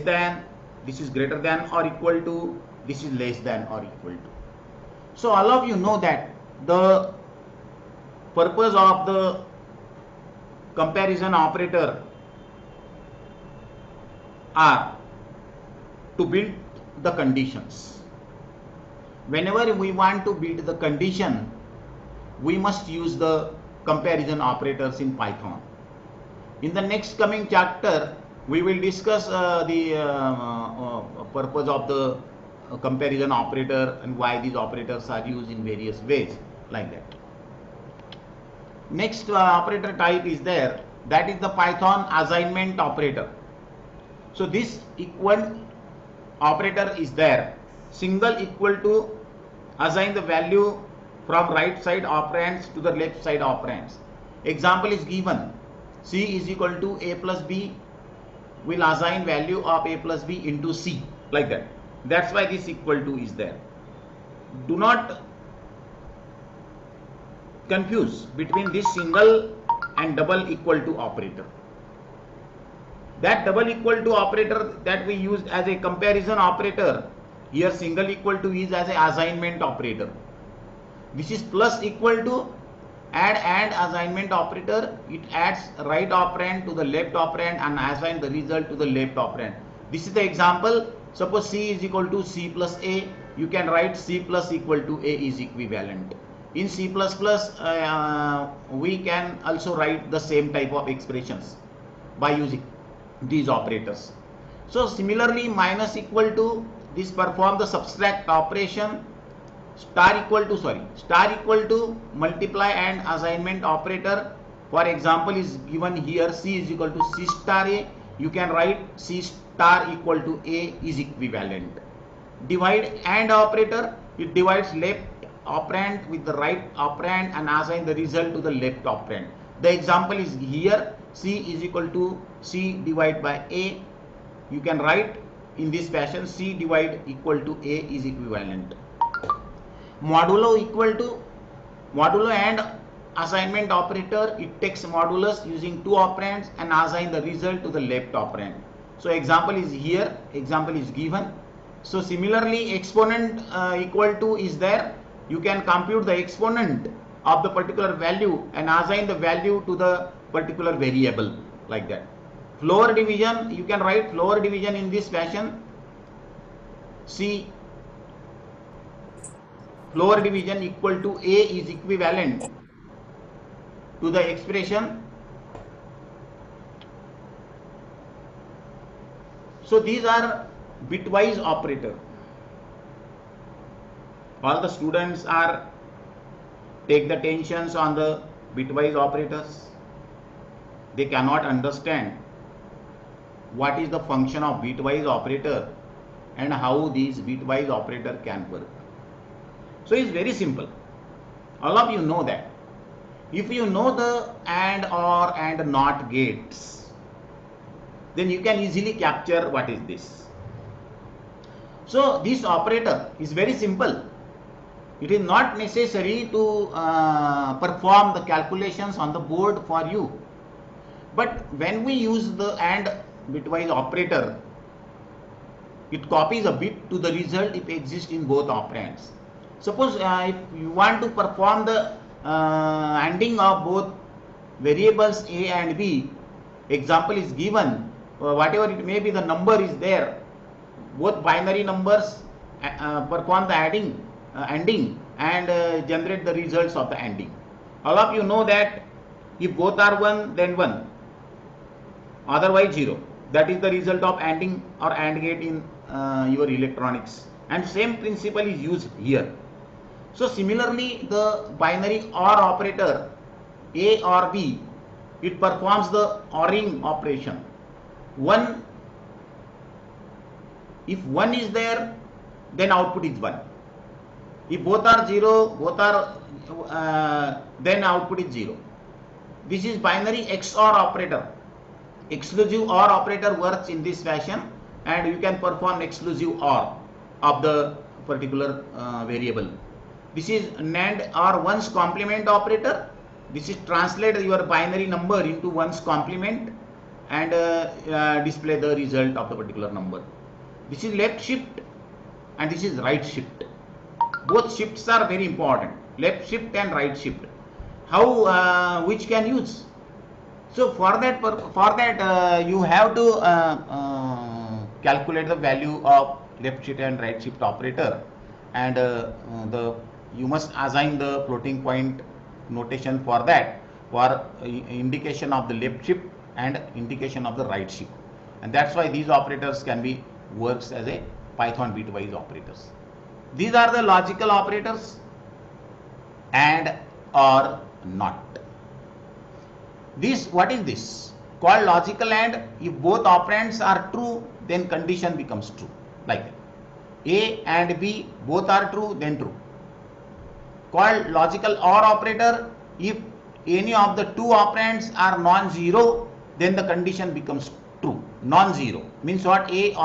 than, this is greater than or equal to, this is less than or equal to. So all of you know that the purpose of the comparison operator are to build the conditions. Whenever we want to build the condition, we must use the comparison operators in Python. In the next coming chapter, we will discuss the purpose of the comparison operator and why these operators are used in various ways, like that. Next operator type is there, that is the Python assignment operator. So this equal operator is there. Single equal to assign the value from right side operands to the left side operands. Example is given, C is equal to A plus B, will assign value of A plus B into C, like that. That's why this equal to is there. Do not confuse between this single and double equal to operator. That double equal to operator that we used as a comparison operator, here single equal to is as a assignment operator. This is plus equal to add and assignment operator. It adds right operand to the left operand and assign the result to the left operand. This is the example. Suppose C is equal to C plus A. You can write C plus equal to A is equivalent. In C++, we can also write the same type of expressions by using these operators. So similarly, minus equal to, this perform the subtract operation. Star equal to multiply and assignment operator. For example is given here, C is equal to C star A. You can write C star equal to A is equivalent. Divide and operator, it divides left operand with the right operand and assign the result to the left operand. The example is here, C is equal to C divided by A. You can write in this fashion, C divide equal to A is equivalent. Modulo equal to, modulo and assignment operator, it takes modulus using two operands and assign the result to the left operand. So example is here, example is given. So similarly, exponent equal to is there. You can compute the exponent of the particular value and assign the value to the particular variable, like that. Floor division, you can write floor division in this fashion. C floor division equal to A is equivalent to the expression. So these are bitwise operator. All the students are take the tensions on the bitwise operators. They cannot understand what is the function of bitwise operator and how these bitwise operator can work. So it's very simple. All of you know that. If you know the AND, OR and NOT gates, then you can easily capture what is this. So this operator is very simple. It is not necessary to perform the calculations on the board for you. But when we use the AND bitwise operator, it copies a bit to the result if exists in both operands. Suppose if you want to perform the ANDing of both variables A and B, example is given, whatever it may be, the number is there, both binary numbers, perform the ANDing and generate the results of the ANDing. All of you know that if both are 1, then 1, otherwise 0. That is the result of ANDing or AND gate in your electronics, and same principle is used here. So similarly, the binary OR operator, A or B, it performs the ORing operation. If 1 is there, then output is 1. If both are 0, then output is 0. This is binary XOR operator. Exclusive OR operator works in this fashion, and you can perform exclusive OR of the particular variable. This is NAND or ones complement operator. This is translate your binary number into ones complement. and display the result of the particular number. This is left shift and this is right shift. Both shifts are very important, left shift and right shift. How which can use? So for that you have to calculate the value of left shift and right shift operator, and you must assign the floating point notation for that, for indication of the left shift and indication of the right shift, and that's why these operators can be works as a Python bitwise operators. These are the logical operators, and or not. This, what is this? Called logical and. If both operands are true, then condition becomes true. Like that. A and B both are true, then true. Called logical OR operator. If any of the two operands are non-zero, then the condition becomes true. Non-zero means what? A or